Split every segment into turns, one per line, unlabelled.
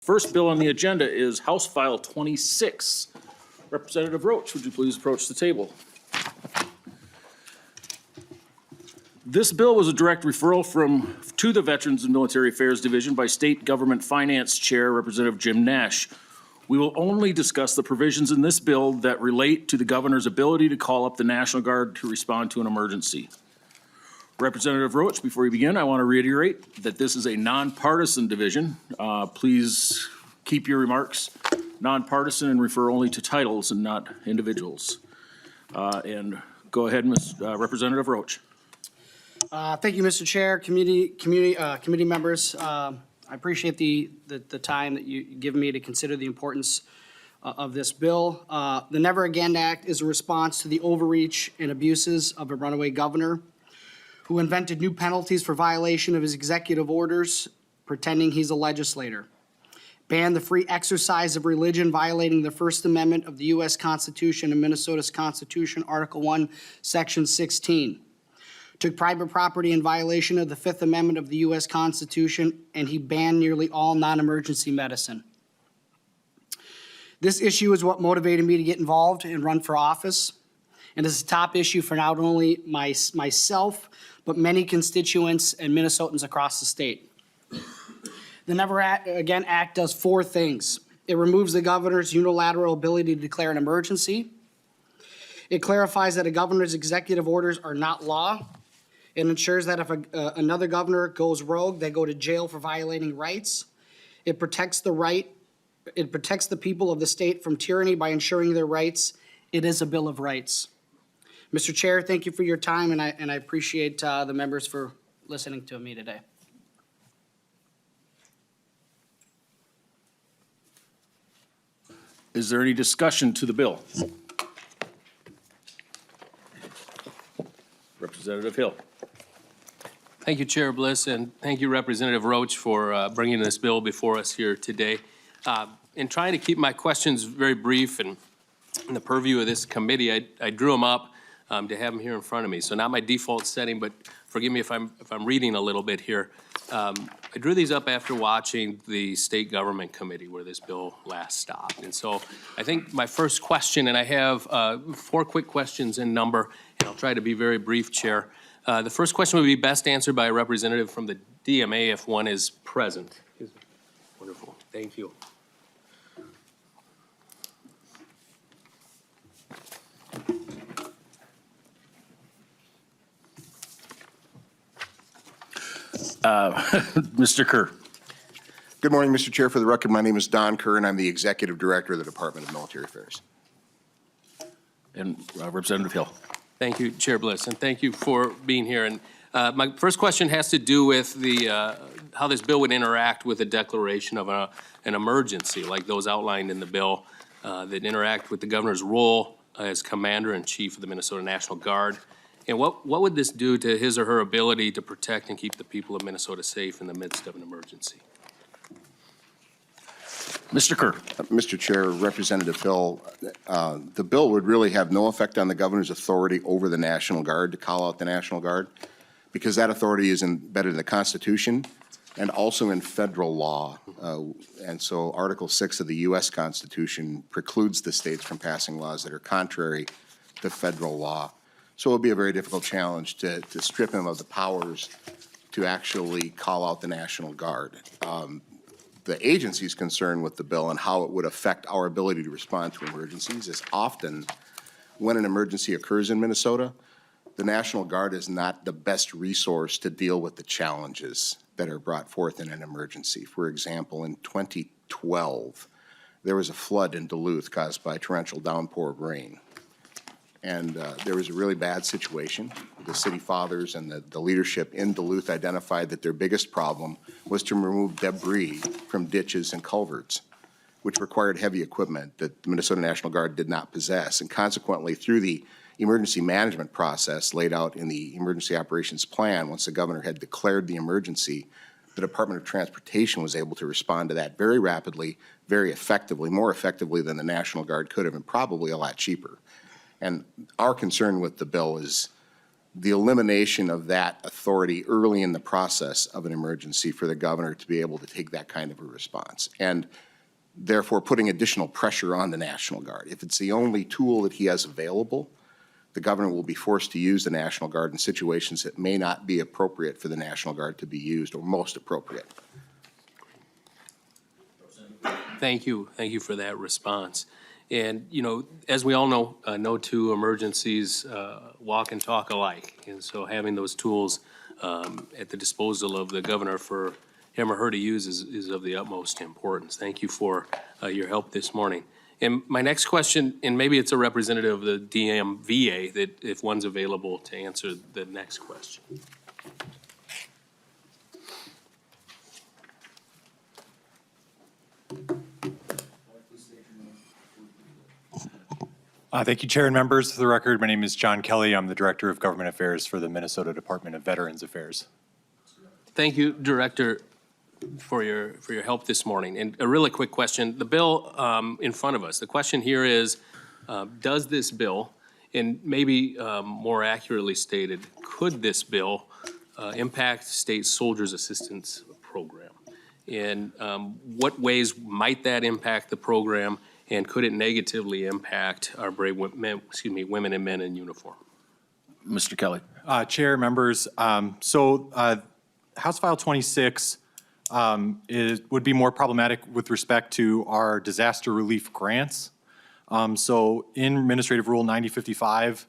First bill on the agenda is House File 26. Representative Roach, would you please approach the table? This bill was a direct referral to the Veterans and Military Affairs Division by State Government Finance Chair Representative Jim Nash. We will only discuss the provisions in this bill that relate to the governor's ability to call up the National Guard to respond to an emergency. Representative Roach, before you begin, I want to reiterate that this is a nonpartisan division. Please keep your remarks nonpartisan and refer only to titles and not individuals. And go ahead, Representative Roach.
Thank you, Mr. Chair, committee members. I appreciate the time that you give me to consider the importance of this bill. The Never Again Act is a response to the overreach and abuses of a runaway governor who invented new penalties for violation of his executive orders, pretending he's a legislator. Banned the free exercise of religion, violating the First Amendment of the U.S. Constitution and Minnesota's Constitution, Article 1, Section 16. Took private property in violation of the Fifth Amendment of the U.S. Constitution, and he banned nearly all non-emergency medicine. This issue is what motivated me to get involved and run for office, and is a top issue for not only myself, but many constituents and Minnesotans across the state. The Never Again Act does four things. It removes the governor's unilateral ability to declare an emergency. It clarifies that a governor's executive orders are not law. It ensures that if another governor goes rogue, they go to jail for violating rights. It protects the people of the state from tyranny by ensuring their rights. It is a Bill of Rights. Mr. Chair, thank you for your time, and I appreciate the members for listening to me today.
Is there any discussion to the bill? Representative Hill.
Thank you, Chair Bliss, and thank you, Representative Roach, for bringing this bill before us here today. In trying to keep my questions very brief and in the purview of this committee, I drew them up to have them here in front of me. So not my default setting, but forgive me if I'm reading a little bit here. I drew these up after watching the State Government Committee where this bill last stopped. And so I think my first question, and I have four quick questions in number, and I'll try to be very brief, Chair. The first question would be best answered by a representative from the DMA if one is present. Wonderful, thank you.
Mr. Kerr.
Good morning, Mr. Chair. For the record, my name is Don Kerr, and I'm the Executive Director of the Department of Military Affairs.
And Representative Hill.
Thank you, Chair Bliss, and thank you for being here. And my first question has to do with how this bill would interact with a declaration of an emergency, like those outlined in the bill, that interact with the governor's role as Commander-in-Chief of the Minnesota National Guard. And what would this do to his or her ability to protect and keep the people of Minnesota safe in the midst of an emergency?
Mr. Kerr.
Mr. Chair, Representative Hill, the bill would really have no effect on the governor's authority over the National Guard to call out the National Guard, because that authority is embedded in the Constitution and also in federal law. And so Article 6 of the U.S. Constitution precludes the states from passing laws that are contrary to federal law. So it would be a very difficult challenge to strip him of the powers to actually call out the National Guard. The agency's concern with the bill and how it would affect our ability to respond to emergencies is often when an emergency occurs in Minnesota, the National Guard is not the best resource to deal with the challenges that are brought forth in an emergency. For example, in 2012, there was a flood in Duluth caused by torrential downpour of rain. And there was a really bad situation. The city fathers and the leadership in Duluth identified that their biggest problem was to remove debris from ditches and culverts, which required heavy equipment that the Minnesota National Guard did not possess. And consequently, through the emergency management process laid out in the Emergency Operations Plan, once the governor had declared the emergency, the Department of Transportation was able to respond to that very rapidly, very effectively, more effectively than the National Guard could have, and probably a lot cheaper. And our concern with the bill is the elimination of that authority early in the process of an emergency for the governor to be able to take that kind of a response. And therefore putting additional pressure on the National Guard. If it's the only tool that he has available, the governor will be forced to use the National Guard in situations that may not be appropriate for the National Guard to be used or most appropriate.
Thank you for that response. And, you know, as we all know, no two emergencies walk and talk alike. And so having those tools at the disposal of the governor for him or her to use is of the utmost importance. Thank you for your help this morning. And my next question, and maybe it's a representative of the DMVA, that if one's available to answer the next question.
Thank you, Chair and members. For the record, my name is John Kelly. I'm the Director of Government Affairs for the Minnesota Department of Veterans Affairs.
Thank you, Director, for your help this morning. And a really quick question. The bill in front of us, the question here is, does this bill, and maybe more accurately stated, could this bill impact state soldiers' assistance program? And what ways might that impact the program? And could it negatively impact our brave women and men in uniform?
Mr. Kelly.
Chair, members, House File 26 would be more problematic with respect to our disaster relief grants. So in Administrative Rule 9055,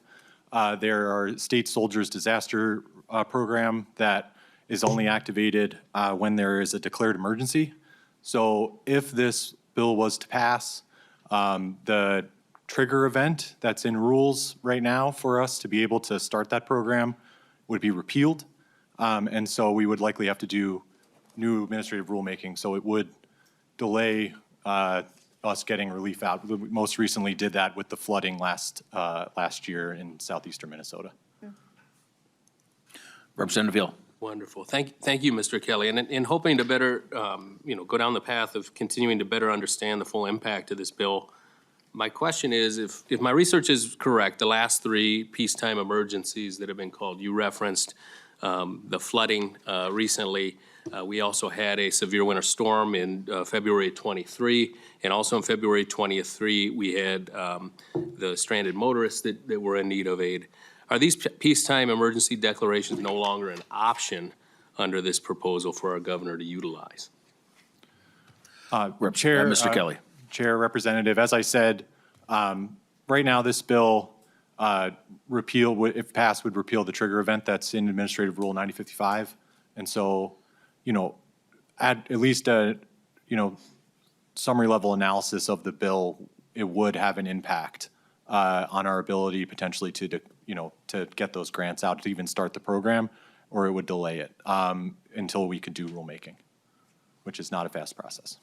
there are state soldiers disaster program that is only activated when there is a declared emergency. So if this bill was to pass, the trigger event that's in rules right now for us to be able to start that program would be repealed. And so we would likely have to do new administrative rulemaking. So it would delay us getting relief out. We most recently did that with the flooding last year in southeastern Minnesota.
Representative Hill.
Wonderful. Thank you, Mr. Kelly. And in hoping to better, go down the path of continuing to better understand the full impact of this bill, my question is, if my research is correct, the last three peacetime emergencies that have been called, you referenced the flooding recently. We also had a severe winter storm in February 23, and also in February 23, we had the stranded motorists that were in need of aid. Are these peacetime emergency declarations no longer an option under this proposal for our governor to utilize?
Chair,
Mr. Kelly.
Chair, Representative, as I said, right now this bill if passed, would repeal the trigger event that's in Administrative Rule 9055. And so, at least a, summary level analysis of the bill, it would have an impact on our ability potentially to get those grants out to even start the program, or it would delay it until we could do rulemaking, which is not a fast process.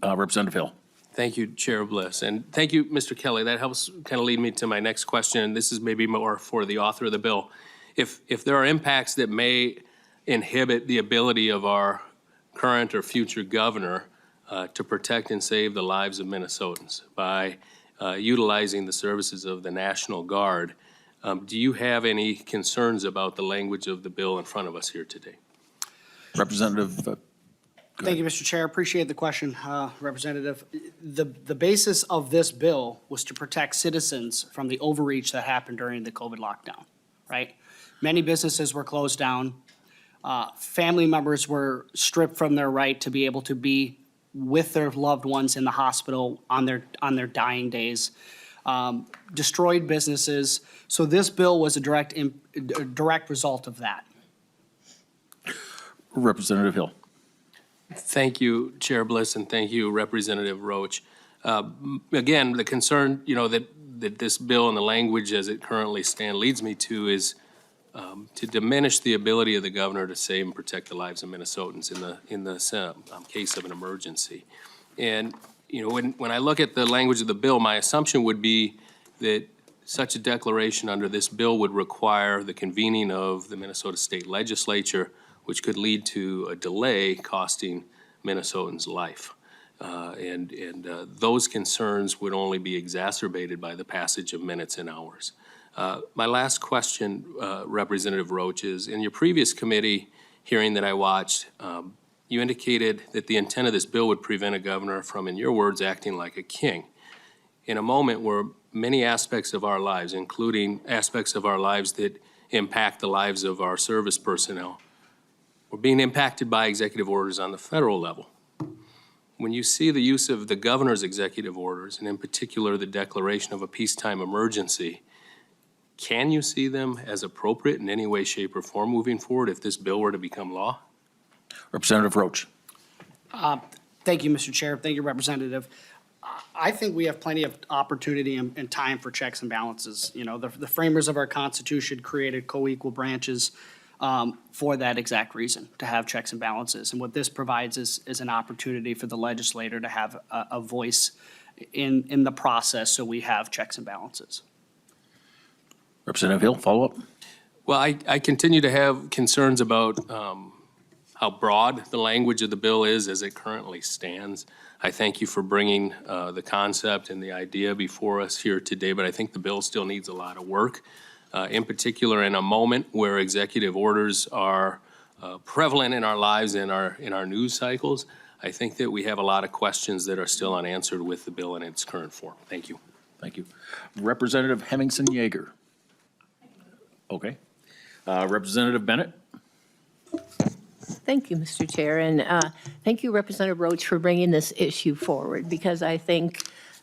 Representative Hill.
Thank you, Chair Bliss. And thank you, Mr. Kelly. That helps kind of lead me to my next question. This is maybe more for the author of the bill. If there are impacts that may inhibit the ability of our current or future governor to protect and save the lives of Minnesotans by utilizing the services of the National Guard, do you have any concerns about the language of the bill in front of us here today?
Representative.
Thank you, Mr. Chair. Appreciate the question, Representative. The basis of this bill was to protect citizens from the overreach that happened during the COVID lockdown, right? Many businesses were closed down. Family members were stripped from their right to be able to be with their loved ones in the hospital on their dying days. Destroyed businesses. So this bill was a direct result of that.
Representative Hill.
Thank you, Chair Bliss, and thank you, Representative Roach. Again, the concern, that this bill and the language as it currently stands leads me to is to diminish the ability of the governor to save and protect the lives of Minnesotans in the case of an emergency. And when I look at the language of the bill, my assumption would be that such a declaration under this bill would require the convening of the Minnesota State Legislature, which could lead to a delay costing Minnesotans life. And those concerns would only be exacerbated by the passage of minutes and hours. My last question, Representative Roach, is in your previous committee hearing that I watched, you indicated that the intent of this bill would prevent a governor from, in your words, acting like a king. In a moment where many aspects of our lives, including aspects of our lives that impact the lives of our service personnel, we're being impacted by executive orders on the federal level. When you see the use of the governor's executive orders, and in particular the declaration of a peacetime emergency, can you see them as appropriate in any way, shape, or form moving forward if this bill were to become law?
Representative Roach.
Thank you, Mr. Chair. Thank you, Representative. I think we have plenty of opportunity and time for checks and balances. You know, the framers of our Constitution created co-equal branches for that exact reason, to have checks and balances. And what this provides is an opportunity for the legislator to have a voice in the process, so we have checks and balances.
Representative Hill, follow-up.
Well, I continue to have concerns about how broad the language of the bill is as it currently stands. I thank you for bringing the concept and the idea before us here today, but I think the bill still needs a lot of work. In particular, in a moment where executive orders are prevalent in our lives, in our news cycles, I think that we have a lot of questions that are still unanswered with the bill in its current form. Thank you.
Thank you. Representative Hemmingson Yeager. Okay. Representative Bennett.
Thank you, Mr. Chair, and thank you, Representative Roach, for bringing this issue forward, because I think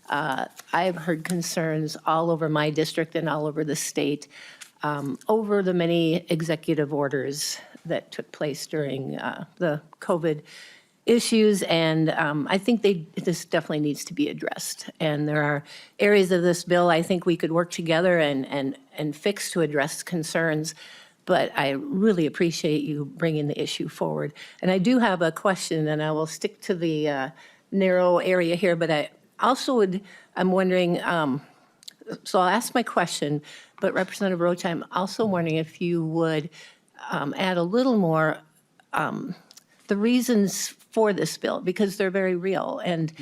I've heard concerns all over my district and all over the state over the many executive orders that took place during the COVID issues, and I think this definitely needs to be addressed. And there are areas of this bill I think we could work together and fix to address concerns. But I really appreciate you bringing the issue forward. And I do have a question, and I will stick to the narrow area here, but I also I'm wondering, so I'll ask my question, but Representative Roach, I'm also wondering if you would add a little more the reasons for this bill, because they're very real. And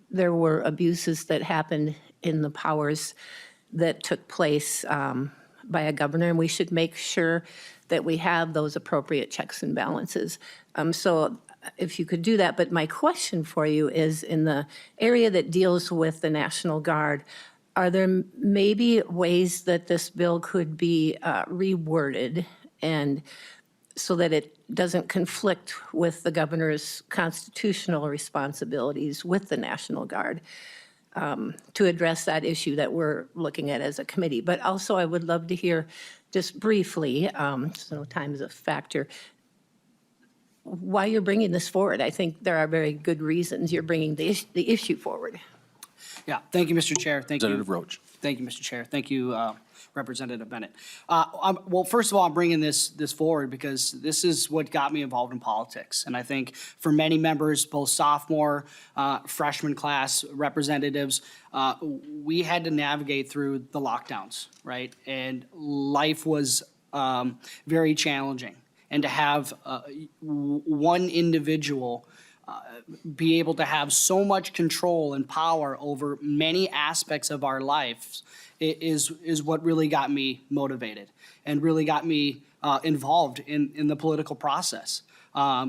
there were abuses that happened in the powers that took place by a governor, and we should make sure that we have those appropriate checks and balances. So if you could do that, but my question for you is in the area that deals with the National Guard, are there maybe ways that this bill could be reworded and so that it doesn't conflict with the governor's constitutional responsibilities with the National Guard? To address that issue that we're looking at as a committee. But also I would love to hear just briefly, so time is a factor, why you're bringing this forward. I think there are very good reasons you're bringing the issue forward.
Yeah, thank you, Mr. Chair. Thank you.
Representative Roach.
Thank you, Mr. Chair. Thank you, Representative Bennett. Well, first of all, I'm bringing this forward because this is what got me involved in politics. And I think for many members, both sophomore, freshman class representatives, we had to navigate through the lockdowns, right? And life was very challenging. And to have one individual be able to have so much control and power over many aspects of our lives is what really got me motivated and really got me involved in the political process.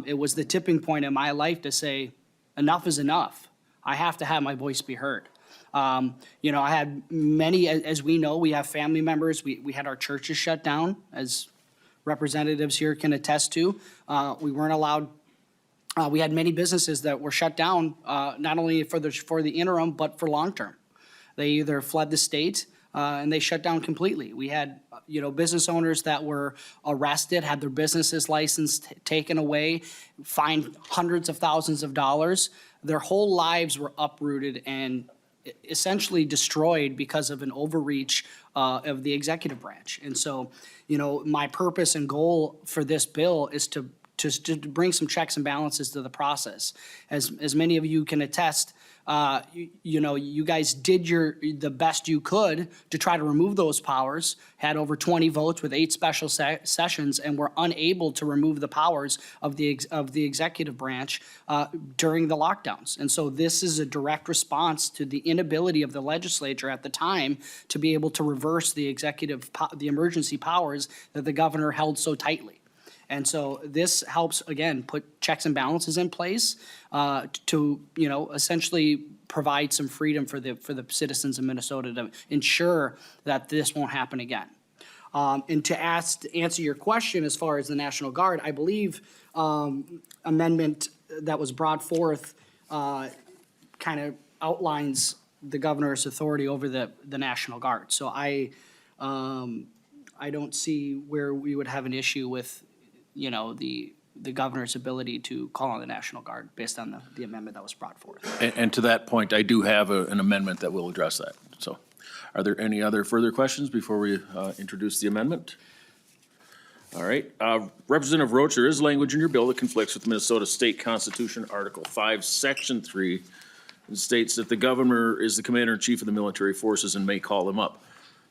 It was the tipping point in my life to say, enough is enough. I have to have my voice be heard. You know, I had many, as we know, we have family members. We had our churches shut down, as representatives here can attest to. We weren't allowed. We had many businesses that were shut down, not only for the interim, but for long term. They either fled the state and they shut down completely. We had, you know, business owners that were arrested, had their businesses license taken away, fined hundreds of thousands of dollars. Their whole lives were uprooted and essentially destroyed because of an overreach of the executive branch. And so, you know, my purpose and goal for this bill is to to bring some checks and balances to the process. As many of you can attest, you guys did the best you could to try to remove those powers, had over 20 votes with 8 special sessions, and were unable to remove the powers of the executive branch during the lockdowns. And so this is a direct response to the inability of the legislature at the time to be able to reverse the the emergency powers that the governor held so tightly. And so this helps, again, put checks and balances in place to, essentially provide some freedom for the citizens of Minnesota to ensure that this won't happen again. And to answer your question as far as the National Guard, I believe amendment that was brought forth kind of outlines the governor's authority over the National Guard. So I don't see where we would have an issue with the governor's ability to call on the National Guard based on the amendment that was brought forth.
And to that point, I do have an amendment that will address that. So are there any other further questions before we introduce the amendment? All right. Representative Roach, there is language in your bill that conflicts with Minnesota State Constitution, Article 5, Section 3. It states that the governor is the commander-in-chief of the military forces and may call them up.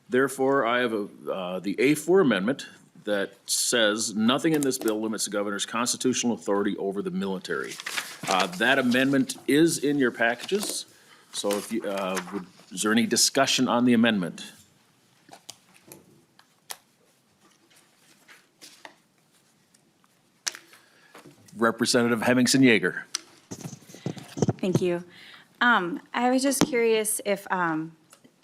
Therefore, I have the A4 amendment that says nothing in this bill limits the governor's constitutional authority over the military. That amendment is in your packages. So if you, is there any discussion on the amendment? Representative Hemmingson-Yager.
Thank you. I was just curious if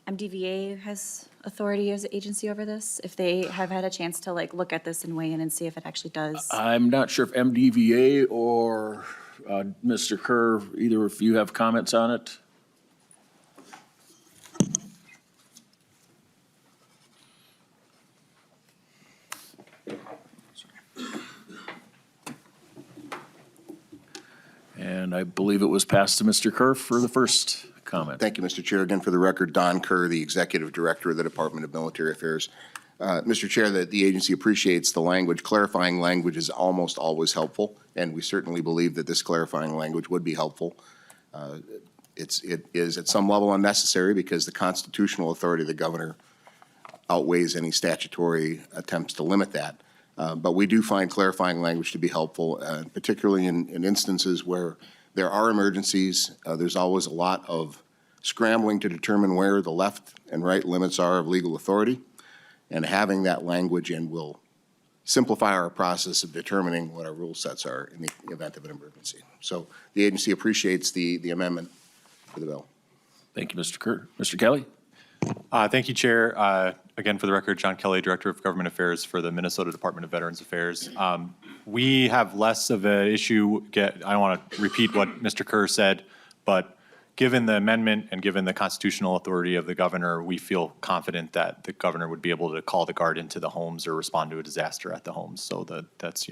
MDVA has authority as an agency over this, if they have had a chance to look at this and weigh in and see if it actually does.
I'm not sure if MDVA or Mr. Kerr, either if you have comments on it. And I believe it was passed to Mr. Kerr for the first comment.
Thank you, Mr. Chair. Again, for the record, Don Kerr, the Executive Director of the Department of Military Affairs. Mr. Chair, the agency appreciates the language. Clarifying language is almost always helpful, and we certainly believe that this clarifying language would be helpful. It is at some level unnecessary because the constitutional authority of the governor outweighs any statutory attempts to limit that. But we do find clarifying language to be helpful, particularly in instances where there are emergencies. There's always a lot of scrambling to determine where the left and right limits are of legal authority. And having that language in will simplify our process of determining what our rule sets are in the event of an emergency. So the agency appreciates the amendment for the bill.
Thank you, Mr. Kerr. Mr. Kelly?
Thank you, Chair. Again, for the record, John Kelly, Director of Government Affairs for the Minnesota Department of Veterans Affairs. We have less of an issue. I don't want to repeat what Mr. Kerr said, but given the amendment and given the constitutional authority of the governor, we feel confident that the governor would be able to call the Guard into the homes or respond to a disaster at the homes. So that's,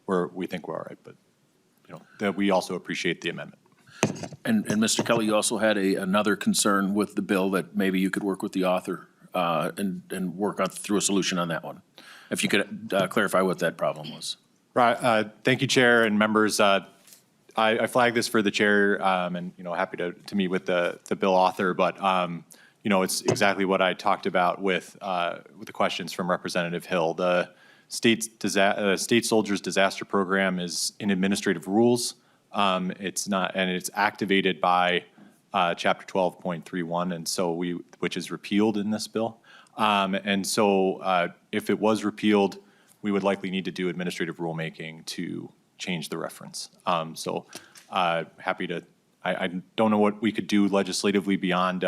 we think we're all right, but, that we also appreciate the amendment.
And Mr. Kelly, you also had another concern with the bill that maybe you could work with the author and work through a solution on that one. If you could clarify what that problem was.
Right. Thank you, Chair and members. I flagged this for the chair and, happy to meet with the bill author, but, it's exactly what I talked about with the questions from Representative Hill. The state soldiers disaster program is in administrative rules. It's not, and it's activated by Chapter 12.31, and so which is repealed in this bill. And so if it was repealed, we would likely need to do administrative rulemaking to change the reference. Happy to, I don't know what we could do legislatively beyond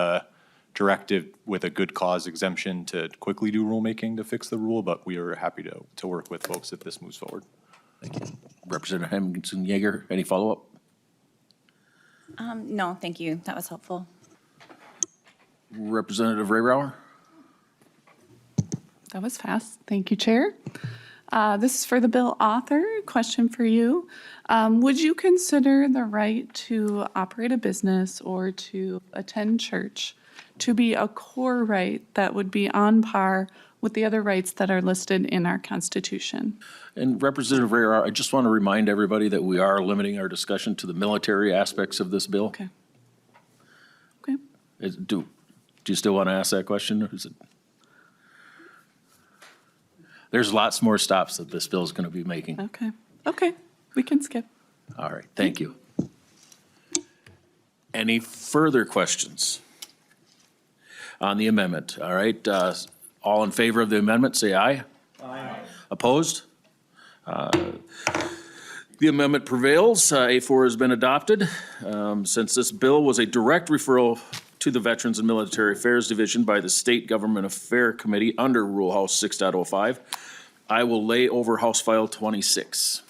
directive with a good cause exemption to quickly do rulemaking to fix the rule, but we are happy to work with folks if this moves forward.
Thank you. Representative Hemmingson-Yager, any follow-up?
No, thank you. That was helpful.
Representative Rayrauer?
That was fast. Thank you, Chair. This is for the bill author. Question for you. Would you consider the right to operate a business or to attend church to be a core right that would be on par with the other rights that are listed in our Constitution.
And Representative Rare, I just want to remind everybody that we are limiting our discussion to the military aspects of this bill.
Okay. Okay.
Do you still want to ask that question? Or is it? There's lots more stops that this bill is going to be making.
Okay. Okay. We can skip.
All right, thank you. Any further questions on the amendment? All right, all in favor of the amendment, say aye. Aye. Opposed? The amendment prevails. A4 has been adopted. Since this bill was a direct referral to the Veterans and Military Affairs Division by the State Government Affairs Committee under Rule House 6.05, I will lay over House File 26.